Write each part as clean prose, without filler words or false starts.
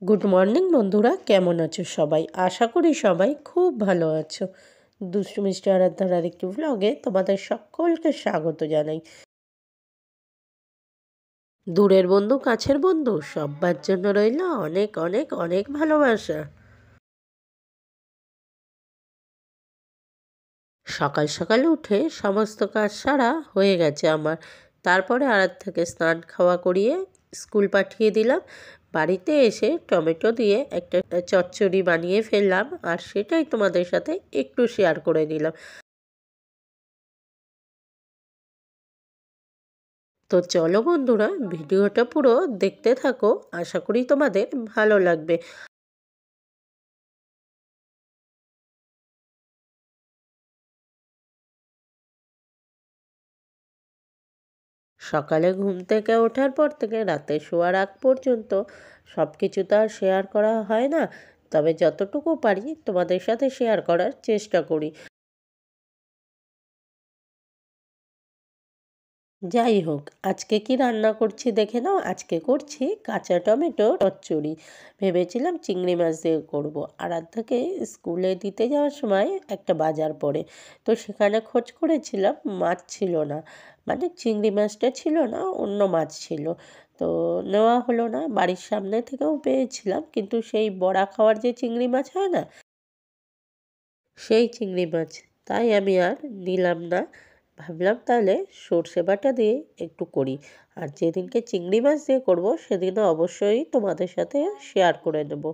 Good morning বন্ধুরা, কেমন আছো সবাই? আশা করি সবাই খুব ভালো আছো। দুষ্টু মিষ্টি আরাধ্যার আরেকটি ব্লগে তোমাদের সকলকে স্বাগত জানাই। দূরের বন্ধু কাছের বন্ধু সবার জন্য রইল অনেক অনেক অনেক ভালোবাসা। সকাল সকাল উঠে সমস্ত কাজ সারা হয়ে গেছে আমার। তারপরে আরাধ্যাকে স্নান খাওয়া করিয়ে স্কুল পাঠিয়ে দিলাম। বাড়িতে এসে টমেটো দিয়ে একটা চচ্চড়ি বানিয়ে ফেললাম, আর সেটাই তোমাদের সাথে একটু শেয়ার করে নিলাম। তো চলো বন্ধুরা, ভিডিওটা পুরো দেখতে থাকো, আশা করি তোমাদের ভালো লাগবে। সকালে ঘুম থেকে ওঠার পর থেকে রাতে শোয়ার আগ পর্যন্ত সব কিছু তো আর শেয়ার করা হয় না, তবে যতটুকু পারি তোমাদের সাথে শেয়ার করার চেষ্টা করি। যাই হোক, আজকে কি রান্না করছি দেখে নাও। আজকে করছি কাঁচা টমেটো চচ্চড়ি। ভেবেছিলাম চিংড়ি মাছ দিয়ে করব। আরাধ্যাকে স্কুলে দিতে যাওয়ার সময় একটা বাজার পড়ে, তো সেখানে খোঁজ করেছিলাম, মাছ ছিল না। মানে চিংড়ি মাছটা ছিল না, অন্য মাছ ছিল। তো নেওয়া হলো না। বাড়ির সামনে থেকেও পেয়েছিলাম, কিন্তু সেই বড়া খাওয়ার যে চিংড়ি মাছ হয় না, সেই চিংড়ি মাছ। তাই আমি আর নিলাম না। ভাবলাম তাহলে সর্ষে বাটা দিয়ে একটু করি। আর যেদিনকে চিংড়ি মাছ দিয়ে করব সেদিনও অবশ্যই তোমাদের সাথে শেয়ার করে দেব।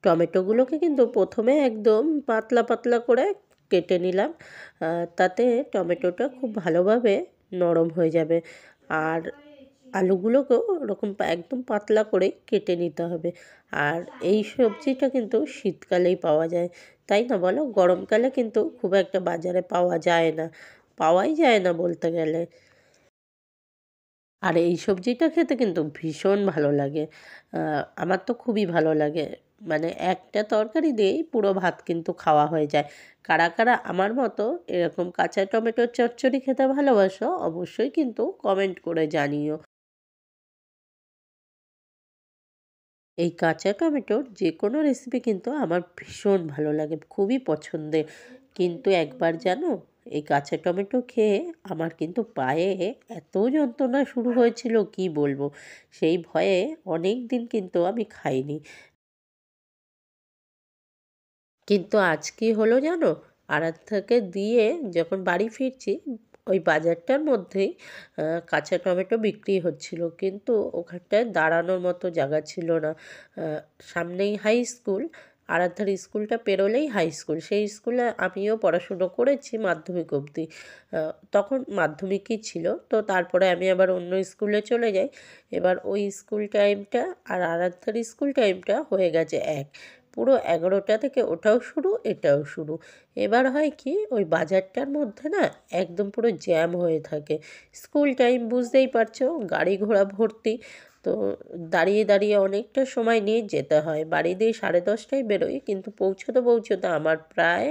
টমেটোগুলোকে কিন্তু প্রথমে একদম পাতলা পাতলা করে কেটে নিলাম। তাতে টমেটোটা খুব ভালোভাবে নরম হয়ে যাবে। আর আলুগুলোকেও ওরকম একদম পাতলা করে কেটে নিতে হবে। আর এই সবজিটা কিন্তু শীতকালেই পাওয়া যায়, তাই না বলো? গরমকালে কিন্তু খুব একটা বাজারে পাওয়া যায় না, পাওয়াই যায় না বলতে গেলে। আর এই সবজিটা খেতে কিন্তু ভীষণ ভালো লাগে। আমার তো খুবই ভালো লাগে। মানে একটা তরকারি দিয়েই পুরো ভাত কিন্তু খাওয়া হয়ে যায়। কারা কারা আমার মতো এরকম কাঁচা টমেটোর চচ্চড়ি খেতে ভালোবাসো, অবশ্যই কিন্তু কমেন্ট করে জানিও। এই কাঁচা টমেটোর যে কোনো রেসিপি কিন্তু আমার ভীষণ ভালো লাগে, খুবই পছন্দের। কিন্তু একবার জানো, এই কাঁচা টমেটো খেয়ে আমার কিন্তু পায়ে এত যন্ত্রণা শুরু হয়েছিল কি বলবো। সেই ভয়ে অনেক দিন কিন্তু আমি খাইনি। কিন্তু আজ কি হলো জানো, আরাধ্যাকে দিয়ে যখন বাড়ি ফিরছি, ওই বাজারটার মধ্যেই কাঁচা টমেটো বিক্রি হচ্ছিল, কিন্তু ওখানটায় দাঁড়ানোর মতো জায়গা ছিল না। সামনেই হাই স্কুল, আরাধ্যার স্কুলটা পেরোলেই হাই স্কুল। সেই স্কুলে আমিও পড়াশুনো করেছি মাধ্যমিক অবধি। তখন মাধ্যমিকই ছিল, তো তারপরে আমি আবার অন্য স্কুলে চলে যাই। এবার ওই স্কুল টাইমটা আর আরাধ্যার স্কুল টাইমটা হয়ে গেছে এক। পুরো 11টা থেকে ওটাও শুরু, এটাও শুরু। এবার হয় কি, ওই বাজারটার মধ্যে না একদম পুরো জ্যাম হয়ে থাকে। স্কুল টাইম বুঝতেই পারছো, গাড়ি ঘোড়া ভর্তি। তো দাঁড়িয়ে দাঁড়িয়ে অনেকটা সময় নিয়ে যেতে হয়। বাড়ি দিয়ে 10:30টায় বেরোই, কিন্তু পৌঁছতে পৌঁছতে আমার প্রায়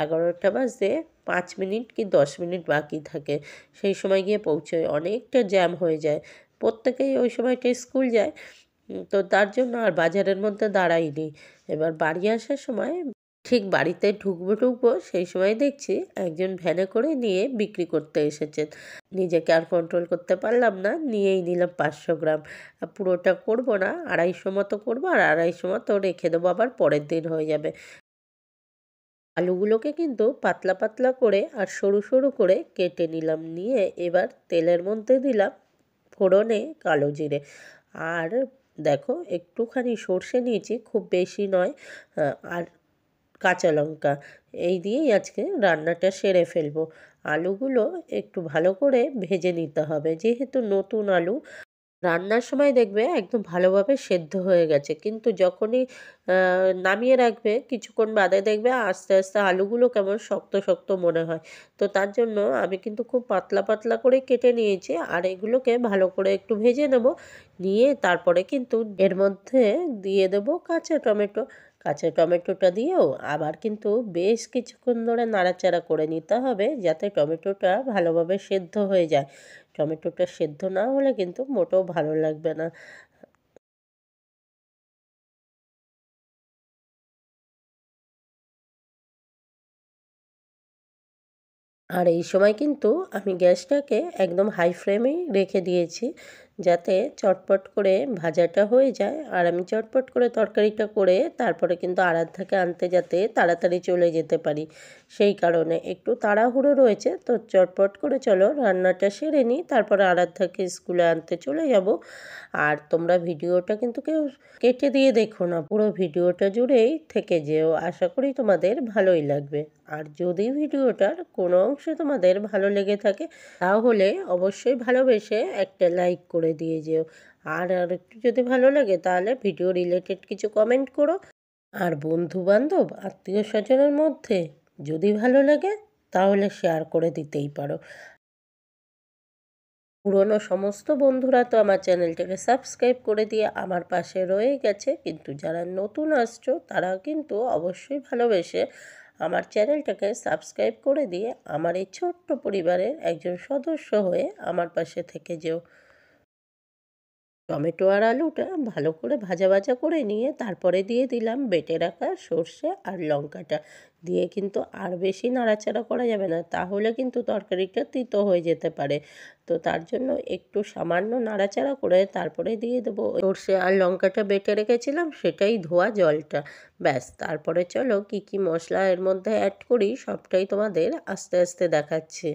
11টা বাজতে 5 মিনিট কি 10 মিনিট বাকি থাকে। সেই সময় গিয়ে পৌঁছোই, অনেকটা জ্যাম হয়ে যায়। প্রত্যেকেই ওই সময়টায় স্কুল যায়। তো তার জন্য আর বাজারের মধ্যে দাঁড়াইনি। এবার বাড়ি আসার সময় ঠিক বাড়িতে ঢুকবো ঢুকবো সেই সময় দেখছি একজন ভ্যানে করে নিয়ে বিক্রি করতে এসেছেন। নিজেকে আর কন্ট্রোল করতে পারলাম না, নিয়েই নিলাম 500 গ্রাম। পুরোটা করব না, 250 মতো করবো, আর 250 মতো রেখে দেবো, আবার পরের দিন হয়ে যাবে। আলুগুলোকে কিন্তু পাতলা পাতলা করে আর সরু সরু করে কেটে নিলাম। নিয়ে এবার তেলের মধ্যে দিলাম ফোড়নে কালো জিরে। আর দেখো, একটুখানি সর্ষে নিয়েছি, খুব বেশি নয়। আর কাঁচা লঙ্কা, এই দিয়েই আজকে রান্নাটা সেরে ফেলবো। আলুগুলো একটু ভালো করে ভেজে নিতে হবে, যেহেতু নতুন আলু। রান্নার সময় দেখবে একদম ভালোভাবে সেদ্ধ হয়ে গেছে, কিন্তু যখনই নামিয়ে রাখবে কিছুক্ষণ বাদে দেখবে আস্তে আস্তে আলুগুলো কেমন শক্ত শক্ত মনে হয়। তো তার জন্য আমি কিন্তু খুব পাতলা পাতলা করে কেটে নিয়েছি, আর এগুলোকে ভালো করে একটু ভেজে নেব। নিয়ে তারপরে কিন্তু এর মধ্যে দিয়ে দেব কাঁচা টমেটো। কাঁচা টমেটোটা দিয়েও আবার কিন্তু বেশ কিছুক্ষণ ধরে নাড়াচাড়া করে নিতে হবে, যাতে টমেটোটা ভালোভাবে সেদ্ধ হয়ে যায়। টমেটোটা সেদ্ধ না হলে কিন্তু মোটেও ভালো লাগবে না। আর এই সময় কিন্তু আমি গ্যাসটাকে একদম হাই ফ্লেমেই রেখে দিয়েছি, যাতে চটপট করে ভাজাটা হয়ে যায়। আর আমি চটপট করে তরকারিটা করে তারপরে কিন্তু আরাধ্যাকে আনতে যাতে তাড়াতাড়ি চলে যেতে পারি, সেই কারণে একটু তাড়াহুড়ো রয়েছে। তো চটপট করে চলো রান্নাটা সেরে নিই, তারপরে আরাধ্যাকে স্কুলে আনতে চলে যাব। আর তোমরা ভিডিওটা কিন্তু কেউ কেটে দিয়ে দেখো না, পুরো ভিডিওটা জুড়েই থেকে যেও, আশা করি তোমাদের ভালোই লাগবে। আর যদি ভিডিওটার কোনো অংশে তোমাদের ভালো লেগে থাকে তাহলে অবশ্যই ভালোবেসে একটা লাইক করে দিয়ে যেও। আর একটু যদি ভালো লাগে তাহলে ভিডিও রিলেটেড কিছু কমেন্ট করো। আর বন্ধুবান্ধব আত্মীয় স্বজনের মধ্যে যদি ভালো লাগে তাহলে শেয়ার করে দিতেই পারো। পুরনো সমস্ত বন্ধুরা তো আমার চ্যানেলটাকে সাবস্ক্রাইব করে দিয়ে আমার পাশে রয়ে গেছে, কিন্তু যারা নতুন আসছো তারা কিন্তু অবশ্যই ভালোবেসে আমার চ্যানেলটাকে সাবস্ক্রাইব করে দিয়ে আমার এই ছোট্ট পরিবারের একজন সদস্য হয়ে আমার পাশে থেকে যেও। টমেটো আর আলুটা ভালো করে ভাজা ভাজা করে নিয়ে তারপরে দিয়ে দিলাম বেটে রাখা সর্ষে আর লঙ্কাটা দিয়ে, কিন্তু আর বেশি নাড়াচাড়া করা যাবে না, তাহলে কিন্তু তরকারিটা তিতো হয়ে যেতে পারে। তো তার জন্য একটু সামান্য নাড়াচাড়া করে তারপরে দিয়ে দেবো সর্ষে আর লঙ্কাটা বেটে রেখেছিলাম সেটাই ধোয়া জলটা। ব্যাস, তারপরে চলো কি কি মশলা এর মধ্যে অ্যাড করি সবটাই তোমাদের আস্তে আস্তে দেখাচ্ছি।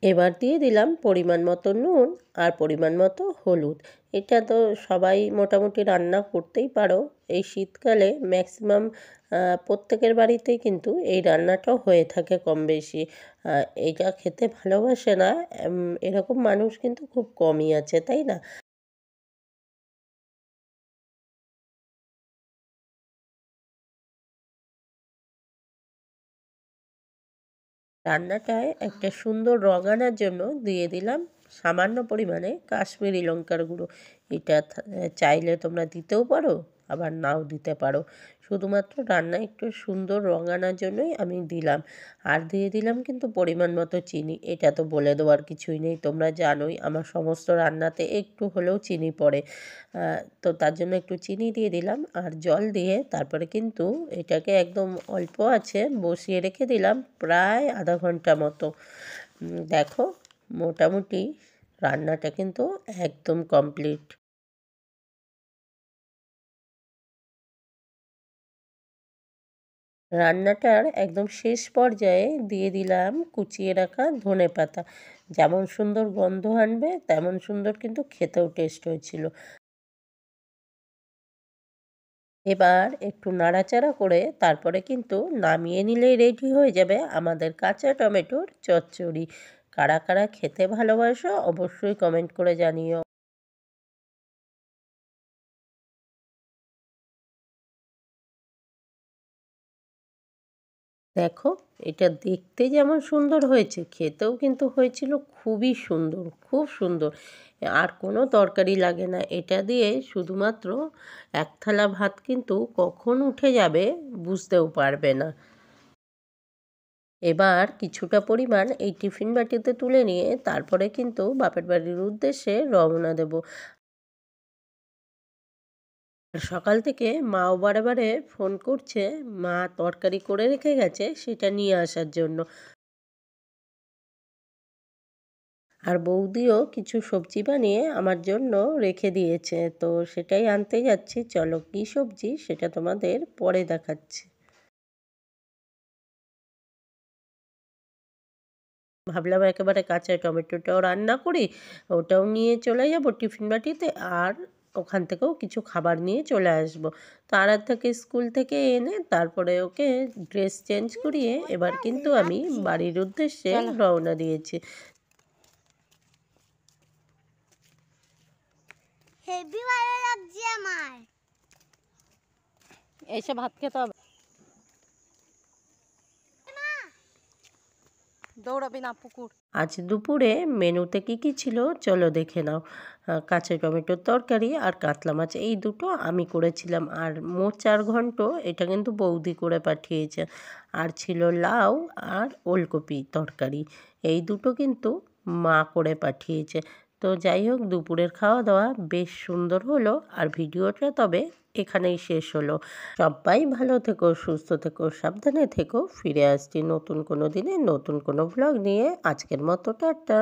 এবার দিয়ে দিলাম পরিমাণ মতো নুন আর পরিমাণ মতো হলুদ। এটা তো সবাই মোটামুটি রান্না করতেই পারো, এই শীতকালে ম্যাক্সিমাম প্রত্যেকের বাড়িতেই কিন্তু এই রান্নাটাও হয়ে থাকে কম বেশি। এটা খেতে ভালোবাসে না এরকম মানুষ কিন্তু খুব কমই আছে, তাই না? রান্নাটায় একটা সুন্দর রং আনার জন্য দিয়ে দিলাম সামান্য পরিমাণে কাশ্মীরি লঙ্কার গুঁড়ো। এটা চাইলে তোমরা দিতেও পারো, আবার নাও দিতে পারো। শুধুমাত্র রান্নায় একটু সুন্দর রং আনার জন্যই আমি দিলাম। আর দিয়ে দিলাম কিন্তু পরিমাণ মতো চিনি। এটা তো বলে দেওয়ার কিছুই নেই, তোমরা জানোই আমার সমস্ত রান্নাতে একটু হলেও চিনি পড়ে। তো তার জন্য একটু চিনি দিয়ে দিলাম আর জল দিয়ে তারপরে কিন্তু এটাকে একদম অল্প আছে বসিয়ে রেখে দিলাম প্রায় আধা ঘন্টা মতো। দেখো মোটামুটি রান্নাটা কিন্তু একদম কমপ্লিট। রান্নাটার একদম শেষ পর্যায়ে দিয়ে দিলাম কুচিয়ে রাখা ধনেপাতা। যেমন সুন্দর গন্ধ আনবে তেমন সুন্দর কিন্তু খেতেও টেস্ট হয়েছিল। এবার একটু নাড়াচাড়া করে তারপরে কিন্তু নামিয়ে নিলেই রেডি হয়ে যাবে আমাদের কাঁচা টমেটোর চচ্চড়ি। কারা কারা খেতে ভালোবাসো অবশ্যই কমেন্ট করে জানিও। দেখো এটা দেখতে যেমন সুন্দর হয়েছে খেতেও কিন্তু হয়েছিল খুবই সুন্দর, খুব সুন্দর। আর কোনো তরকারি লাগে না, এটা দিয়ে শুধুমাত্র এক থালা ভাত কিন্তু কখন উঠে যাবে বুঝতেও পারবে না। এবার কিছুটা পরিমাণ এই টিফিন বাটিতে তুলে নিয়ে তারপরে কিন্তু বাপের বাড়ির উদ্দেশ্যে রওনা দেব। আর সকাল থেকে মাও বারে বারে ফোন করছে, মা তরকারি করে রেখে গেছে সেটা নিয়ে আসার জন্য। আর বৌদিও কিছু সবজি বানিয়ে আমার জন্য রেখে দিয়েছে, তো সেটাই আনতে যাচ্ছি। চলো কী সবজি সেটা তোমাদের পরে দেখাচ্ছি। ভাবলাম একেবারে কাঁচা টমেটোটাও রান্না করি, ওটাও নিয়ে চলে যাব টিফিন বাটিতে, আর ওখান থেকেও কিছু খাবার নিয়ে চলে আসব। তো আরাধ্যাকে স্কুল থেকে এনে তারপরে ওকে ড্রেস চেঞ্জ করিয়ে এবার কিন্তু আমি বাড়ির উদ্দেশ্যে রওনা দিয়েছি। হেভি ভালো লাগছে আমার। এসে ভাত খেতে হবে, দৌড়াবি না পুকুর। আজ দুপুরে মেনুতে কি কি ছিল চলো দেখে নাও। কাঁচা টমেটোর তরকারি আর কাতলা মাছ এই দুটো আমি করেছিলাম, আর মোচার ঘন্ট এটা কিন্তু বৌদি করে পাঠিয়েছে। আর ছিল লাউ আর ওলকপি তরকারি, এই দুটো কিন্তু মা করে পাঠিয়েছে। তো যাই হোক, দুপুরের খাওয়া দাওয়া বেশ সুন্দর হলো, আর ভিডিওটা তবে এখানেই শেষ হলো। সবাই ভালো থেকো, সুস্থ থেকো, সাবধানে থেকো। ফিরে আসছি নতুন কোনো দিনে নতুন কোনো ভ্লগ নিয়ে। আজকের মতো টাটা।